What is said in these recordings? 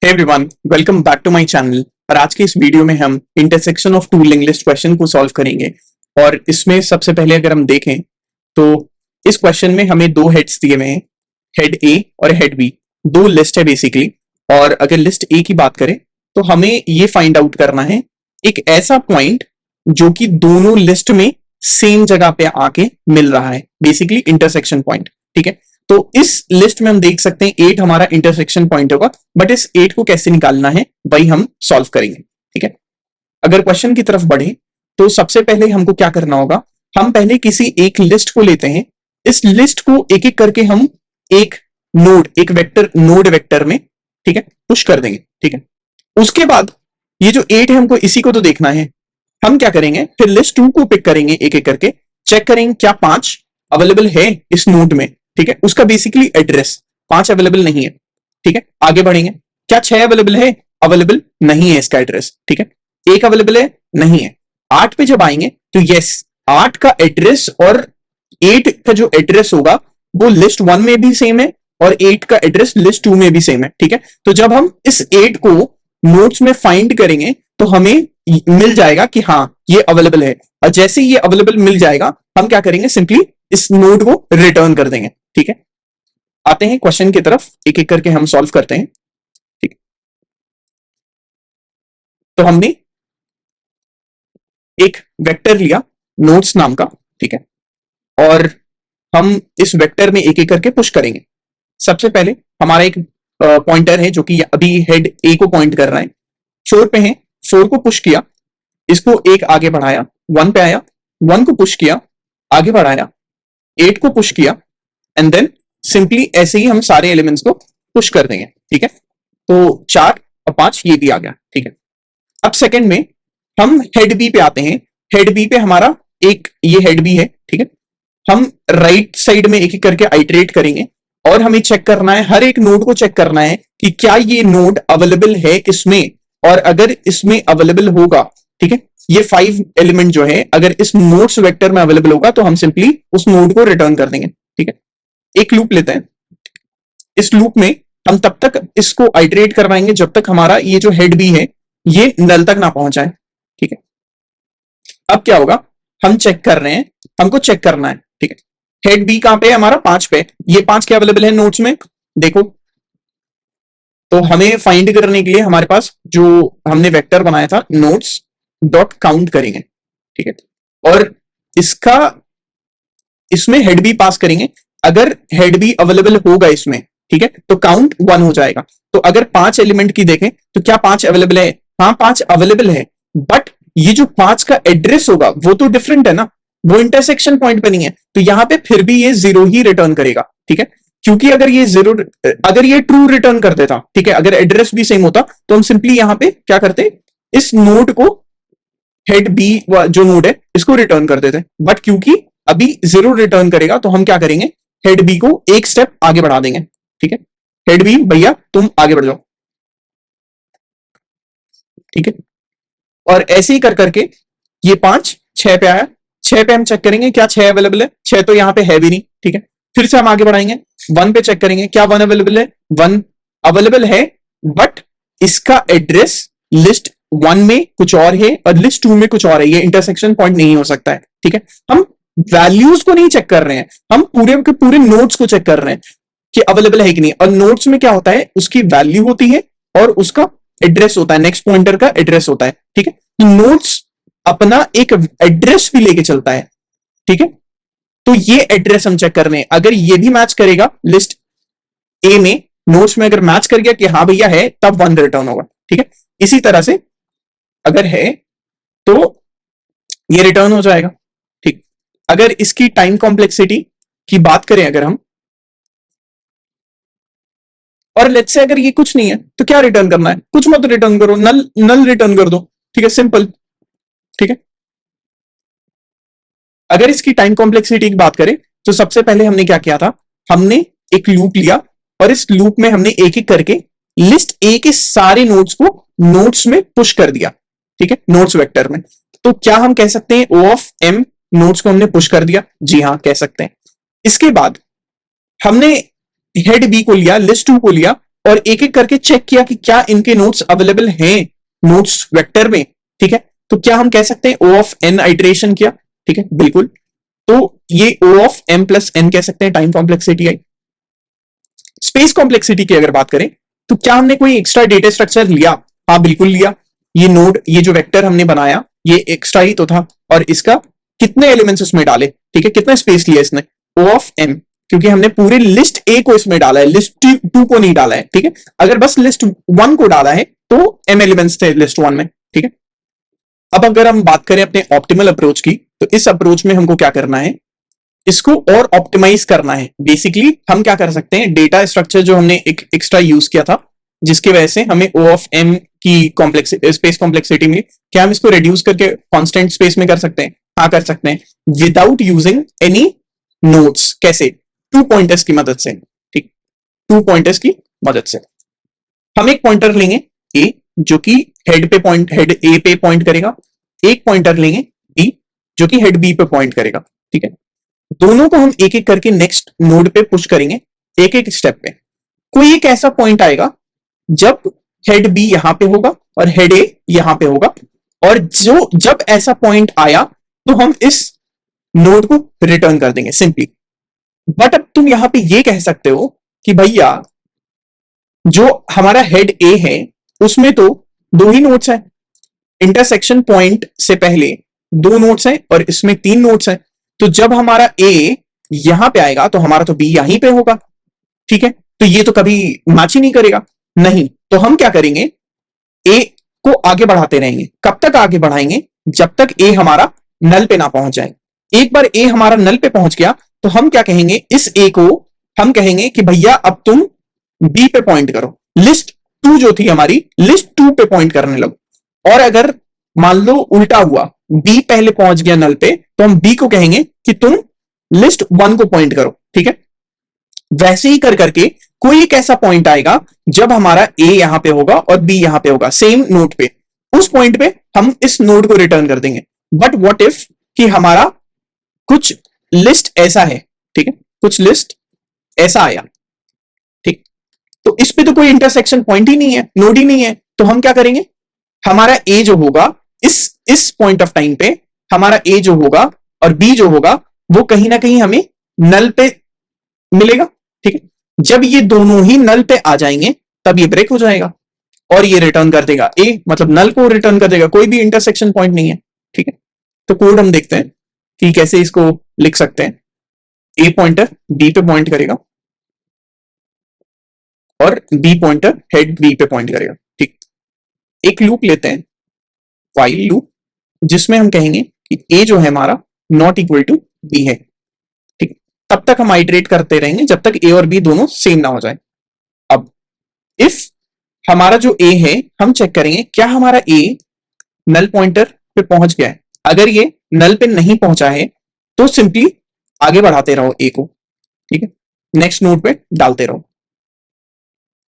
Hey everyone, welcome back to my channel। और आज के इस वीडियो में हम intersection of two linked list question को सॉल्व करेंगे। और इसमें सबसे पहले अगर हम देखें तो इस क्वेश्चन में हमें दो हेड्स दिए हुए हैं, हेड ए और हेड बी। दो लिस्ट है बेसिकली। और अगर लिस्ट ए की बात करें तो हमें ये फाइंड आउट करना है एक ऐसा पॉइंट जो कि दोनों लिस्ट में सेम जगह पे आके मिल रहा है, बेसिकली इंटरसेक्शन पॉइंट। ठीक है, तो इस लिस्ट में हम देख सकते हैं 8 हमारा इंटरसेक्शन पॉइंट होगा, बट इस 8 को कैसे निकालना है वही हम सॉल्व करेंगे। ठीक है, अगर क्वेश्चन की तरफ बढ़े तो सबसे पहले हमको क्या करना होगा, हम पहले किसी एक लिस्ट को लेते हैं। इस लिस्ट को एक एक करके हम एक नोड, एक वेक्टर, नोड वेक्टर में, ठीक है, पुश कर देंगे। ठीक है, उसके बाद ये जो 8 है हमको इसी को तो देखना है। हम क्या करेंगे, फिर लिस्ट 2 को पिक करेंगे, एक एक करके चेक करेंगे क्या 5 अवेलेबल है इस नोड में। ठीक है, उसका बेसिकली एड्रेस 5 अवेलेबल नहीं है। ठीक है, आगे बढ़ेंगे, क्या 6 अवेलेबल है, अवेलेबल नहीं है इसका एड्रेस। ठीक है, 1 अवेलेबल है, नहीं है। 8 पे जब आएंगे तो यस, 8 का एड्रेस और 8 का जो एड्रेस होगा वो लिस्ट 1 में भी सेम है और 8 का एड्रेस लिस्ट 2 में भी सेम है। ठीक है, तो जब हम इस 8 को नोट्स में फाइंड करेंगे तो हमें मिल जाएगा कि हाँ ये अवेलेबल है। और जैसे ये अवेलेबल मिल जाएगा हम क्या करेंगे, सिंपली इस नोड को रिटर्न कर देंगे। ठीक है, आते हैं क्वेश्चन की तरफ, एक एक करके हम सॉल्व करते हैं। ठीक, तो हमने एक वेक्टर लिया नोट्स नाम का। ठीक है, और हम इस वेक्टर में एक एक करके पुश करेंगे। सबसे पहले हमारा एक पॉइंटर है जो कि अभी हेड ए को पॉइंट कर रहा है, 4 पे है। 4 को पुश किया, इसको एक आगे बढ़ाया, 1 पे आया, 1 को पुश किया, आगे बढ़ाया, 8 को पुश किया, एंड देन सिंपली ऐसे ही हम सारे एलिमेंट्स को पुश कर देंगे। ठीक है, तो 4 और 5 ये भी आ गया। ठीक है, अब सेकंड में हम हेड बी पे आते हैं। हेड बी पे हमारा एक ये हेड बी है। ठीक है, हम राइट साइड में एक एक करके आइटरेट करेंगे और हमें चेक करना है, हर एक नोड को चेक करना है कि क्या ये नोड अवेलेबल है इसमें, और अगर इसमें अवेलेबल होगा, ठीक है, ये 5 एलिमेंट जो है अगर इस नोड्स वेक्टर में अवेलेबल होगा तो हम सिंपली उस नोड को रिटर्न कर देंगे। ठीक है, एक लूप लेते हैं। इस लूप में हम तब तक इसको आइटरेट करवाएंगे जब तक हमारा ये जो हेड बी है ये नल तक ना पहुंच जाए। ठीक है, अब क्या होगा, हम चेक कर रहे हैं, हमको चेक करना है। ठीक है, हेड बी कहां पे है, हमारा 5 पे। ये 5 क्या अवेलेबल है नोड्स में, देखो। तो हमें फाइंड करने के लिए हमारे पास जो हमने वेक्टर बनाया था नोड्स डॉट काउंट करेंगे। ठीक है, और इसका इसमें हेड बी पास करेंगे। अगर हेड बी अवेलेबल होगा इसमें, ठीक है, तो काउंट 1 हो जाएगा। तो अगर 5 एलिमेंट की देखें तो क्या 5 अवेलेबल है, हाँ 5 अवेलेबल है, बट ये जो 5 का एड्रेस होगा वो तो डिफरेंट है ना, वो इंटरसेक्शन पॉइंट पे नहीं है। तो यहां पे फिर भी ये 0 ही रिटर्न करेगा। ठीक है, क्योंकि अगर ये 0, अगर ये ट्रू रिटर्न कर देता, ठीक है, अगर एड्रेस भी सेम होता तो हम सिंपली यहां पे क्या करते, इस नोड को, हेड बी जो नोड है इसको रिटर्न कर देते। बट क्योंकि अभी 0 रिटर्न करेगा तो हम क्या करेंगे, हेड बी को एक स्टेप आगे बढ़ा देंगे। ठीक है, हेड बी भैया तुम आगे बढ़ जाओ। ठीक है, और ऐसे ही कर करके ये 5 6 पे आया, 6 पे हम चेक करेंगे क्या 6 अवेलेबल है, 6 तो यहां पे है भी नहीं। ठीक है, फिर से हम आगे बढ़ाएंगे, 1 पे चेक करेंगे क्या 1 अवेलेबल है, 1 अवेलेबल है, बट इसका एड्रेस लिस्ट 1 में कुछ और है और लिस्ट 2 में कुछ और है, ये इंटरसेक्शन पॉइंट नहीं हो सकता है। ठीक है, हम वैल्यूज को नहीं चेक कर रहे हैं, हम पूरे के पूरे नोट्स को चेक कर रहे हैं कि अवेलेबल है कि नहीं। और नोट्स में क्या होता है, उसकी वैल्यू होती है और उसका एड्रेस होता है, नेक्स्ट पॉइंटर का एड्रेस होता है। ठीक है, नोट्स अपना एक एड्रेस भी लेके चलता है। ठीक है, तो ये एड्रेस हम चेक कर रहे हैं, अगर ये भी मैच करेगा लिस्ट ए में, नोट्स में अगर मैच कर गया कि हाँ भैया है, तब 1 रिटर्न होगा। ठीक है, इसी तरह से अगर है तो ये रिटर्न हो जाएगा। ठीक, अगर इसकी टाइम कॉम्प्लेक्सिटी की बात करें अगर हम, और लेट्स से अगर ये कुछ नहीं है तो क्या रिटर्न करना है, कुछ मत रिटर्न करो, नल नल रिटर्न कर दो। ठीक है, सिंपल। ठीक है, अगर इसकी टाइम कॉम्प्लेक्सिटी की बात करें तो सबसे पहले हमने क्या किया था, हमने एक लूप लिया और इस लूप में हमने एक एक करके लिस्ट ए के सारे नोड्स को नोड्स में पुश कर दिया। ठीक है, नोड्स वेक्टर में। तो क्या हम कह सकते हैं ओ ऑफ एम नोड्स को हमने पुश कर दिया, जी हाँ कह सकते हैं। इसके बाद हमने हेड बी को लिया, लिस्ट 2 को लिया और एक एक करके चेक किया कि क्या इनके नोट्स अवेलेबल हैं नोट्स वेक्टर में, ठीक है। तो क्या हम कह सकते हैं O ऑफ n आइट्रेशन किया, ठीक है, बिल्कुल। तो ये O of m plus n कह सकते हैं, टाइम कॉम्प्लेक्सिटी आई। स्पेस कॉम्प्लेक्सिटी की अगर बात करें तो क्या हमने कोई एक्स्ट्रा डेटा स्ट्रक्चर लिया? हाँ बिल्कुल लिया। ये नोड, ये जो वेक्टर हमने बनाया ये एक्स्ट्रा ही तो था, और इसका कितने एलिमेंट्स उसमें डाले, ठीक है, कितना स्पेस लिया इसने? O ऑफ m, क्योंकि हमने पूरी लिस्ट ए को इसमें डाला है, लिस्ट 2 को नहीं डाला है, ठीक है। अगर बस लिस्ट 1 को डाला है तो m एलिमेंट्स थे लिस्ट 1 में, ठीक है। अब अगर हम बात करें अपने ऑप्टिमल अप्रोच की, तो इस अप्रोच में हमको क्या करना है, इसको और ऑप्टिमाइज करना है। बेसिकली हम क्या कर सकते हैं, डेटा स्ट्रक्चर जो हमने एक एक्स्ट्रा यूज किया था जिसकी वजह से हमें O ऑफ m की कॉम्प्लेक्सिटी, स्पेस कॉम्प्लेक्सिटी में, क्या हम इसको रिड्यूस करके कांस्टेंट स्पेस में कर सकते हैं? हाँ कर सकते हैं, विदाउट यूजिंग एनी नोड्स। कैसे? 2 पॉइंटर्स की मदद से, ठीक, 2 पॉइंटर्स की मदद से। हम एक पॉइंटर लेंगे a जो कि हेड a पे पॉइंट करेगा, एक पॉइंटर लेंगे b जो कि हेड b पे पॉइंट करेगा, ठीक है। दोनों को हम एक एक करके नेक्स्ट नोड पे पुश करेंगे, एक एक स्टेप पे। कोई एक ऐसा पॉइंट आएगा जब हेड बी यहां पे होगा और हेड ए यहां पे होगा, और जब ऐसा पॉइंट आया तो हम इस नोड को रिटर्न कर देंगे सिंपली। बट अब तुम यहां पे ये कह सकते हो कि भैया जो हमारा हेड ए है उसमें तो 2 ही नोड्स हैं, इंटरसेक्शन पॉइंट से पहले 2 नोड्स हैं और इसमें 3 नोड्स हैं, तो जब हमारा ए यहां पे आएगा तो हमारा तो बी यहीं पे होगा, ठीक है। तो ये तो कभी मैच ही नहीं करेगा, नहीं। तो हम क्या करेंगे, ए को आगे बढ़ाते रहेंगे। कब तक आगे बढ़ाएंगे? जब तक ए हमारा नल पे ना पहुंच जाए। एक बार ए हमारा नल पे पहुंच गया तो हम क्या कहेंगे, इस ए को हम कहेंगे कि भैया अब तुम बी पे पॉइंट करो, लिस्ट 2 जो थी हमारी, लिस्ट 2 पे पॉइंट करने लगो। और अगर मान लो उल्टा हुआ, बी पहले पहुंच गया नल पे, तो हम बी को कहेंगे कि तुम लिस्ट 1 को पॉइंट करो, ठीक है। वैसे ही कर करके कोई एक ऐसा पॉइंट आएगा जब हमारा ए यहां पे होगा और बी यहां पे होगा, सेम नोड पे। उस पॉइंट पे हम इस नोड को रिटर्न कर देंगे। बट व्हाट इफ कि हमारा कुछ लिस्ट ऐसा है, ठीक है, कुछ लिस्ट ऐसा आया, ठीक, तो इस पे तो कोई इंटरसेक्शन पॉइंट ही नहीं है, नोड ही नहीं है। तो हम क्या करेंगे, हमारा ए जो होगा इस पॉइंट ऑफ टाइम पे, हमारा ए जो होगा और बी जो होगा वो कहीं ना कहीं हमें नल पे मिलेगा, ठीक है। जब ये दोनों ही नल पे आ जाएंगे तब ये ब्रेक हो जाएगा और ये रिटर्न कर देगा ए, मतलब नल को रिटर्न कर देगा, कोई भी इंटरसेक्शन पॉइंट नहीं है, ठीक है। तो कोड हम देखते हैं कि कैसे इसको लिख सकते हैं। ए पॉइंटर बी पे पॉइंट करेगा और बी पॉइंटर हेड बी पे पॉइंट करेगा, ठीक। एक लूप लेते हैं, व्हाइल लूप, जिसमें हम कहेंगे कि ए जो है हमारा नॉट इक्वल टू बी है, ठीक। तब तक हम आइटरेट करते रहेंगे जब तक ए और बी दोनों सेम ना हो जाए। अब इफ हमारा जो ए है, हम चेक करेंगे क्या हमारा ए नल पॉइंटर पे पहुंच गया है। अगर ये नल पे नहीं पहुंचा है तो सिंपली आगे बढ़ाते रहो ए को, ठीक है, नेक्स्ट नोड पे डालते रहो।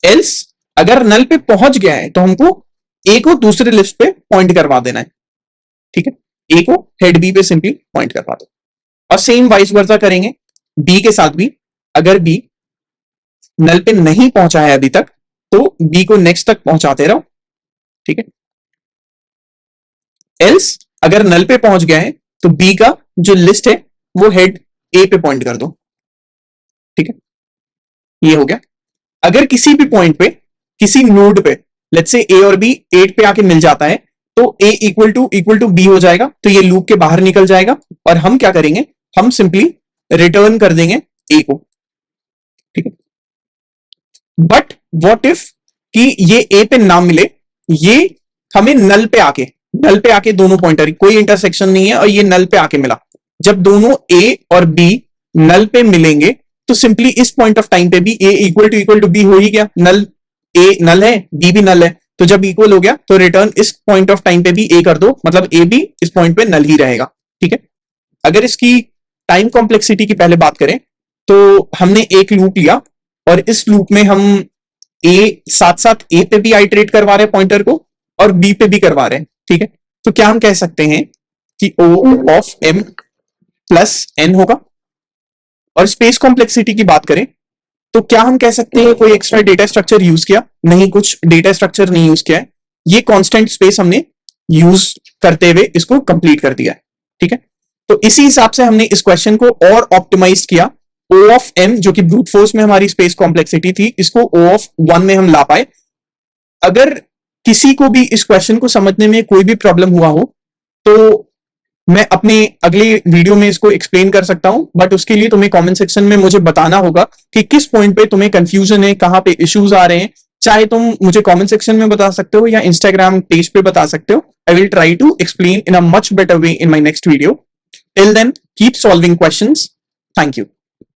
एल्स अगर नल पे पहुंच गया है तो हमको ए को दूसरे लिस्ट पे पॉइंट करवा देना है, ठीक है। ए को हेड बी पे सिंपली पॉइंट करवा दो, और सेम वाइस वर्सा करेंगे बी के साथ भी। अगर बी नल पे नहीं पहुंचा है अभी तक तो बी को नेक्स्ट तक पहुंचाते रहो, ठीक है। एल्स अगर नल पे पहुंच गया है तो बी का जो लिस्ट है वो हेड ए पे पॉइंट कर दो, ठीक है, ये हो गया। अगर किसी भी पॉइंट पे, किसी नोड पे, लेट्स से ए और बी 8 पे आके मिल जाता है तो ए इक्वल टू बी हो जाएगा, तो ये लूप के बाहर निकल जाएगा और हम क्या करेंगे, हम सिंपली रिटर्न कर देंगे ए को, ठीक है। बट व्हाट इफ कि ये ए पे ना मिले, ये हमें नल पे आके दोनों पॉइंटर, कोई इंटरसेक्शन नहीं है और ये नल पे आके मिला। जब दोनों ए और बी नल पे मिलेंगे तो सिंपली इस पॉइंट ऑफ टाइम पे भी ए इक्वल टू बी हो ही गया, नल ए नल है, बी भी नल है, तो जब इक्वल हो गया तो रिटर्न इस पॉइंट ऑफ टाइम पे भी ए कर दो, मतलब ए भी इस पॉइंट पे नल ही रहेगा, ठीक है। अगर इसकी टाइम कॉम्प्लेक्सिटी की पहले बात करें तो हमने एक लूप लिया और इस लूप में हम ए साथ साथ ए पे भी आइटरेट करवा रहे हैं पॉइंटर को और बी पे भी करवा रहे हैं, ठीक है। तो क्या हम कह सकते हैं कि O of m plus n होगा। और स्पेस कॉम्प्लेक्सिटी की बात करें तो क्या हम कह सकते हैं कोई एक्स्ट्रा डेटा स्ट्रक्चर यूज किया? नहीं, कुछ डेटा स्ट्रक्चर नहीं यूज किया है, ये कांस्टेंट स्पेस हमने यूज करते हुए इसको कंप्लीट कर दिया है। ठीक है, तो इसी हिसाब से हमने इस क्वेश्चन को और ऑप्टिमाइज किया। O ऑफ m जो कि ब्रूट फोर्स में हमारी स्पेस कॉम्प्लेक्सिटी थी, इसको O ऑफ 1 में हम ला पाए। अगर किसी को भी इस क्वेश्चन को समझने में कोई भी प्रॉब्लम हुआ हो तो मैं अपने अगले वीडियो में इसको एक्सप्लेन कर सकता हूं, बट उसके लिए तुम्हें कमेंट सेक्शन में मुझे बताना होगा कि किस पॉइंट पे तुम्हें कंफ्यूजन है, कहां पे इश्यूज आ रहे हैं। चाहे तुम मुझे कमेंट सेक्शन में बता सकते हो या इंस्टाग्राम पेज पे बता सकते हो। I will try to explain in a much better way in my next video. Till then keep solving questions. Thank you.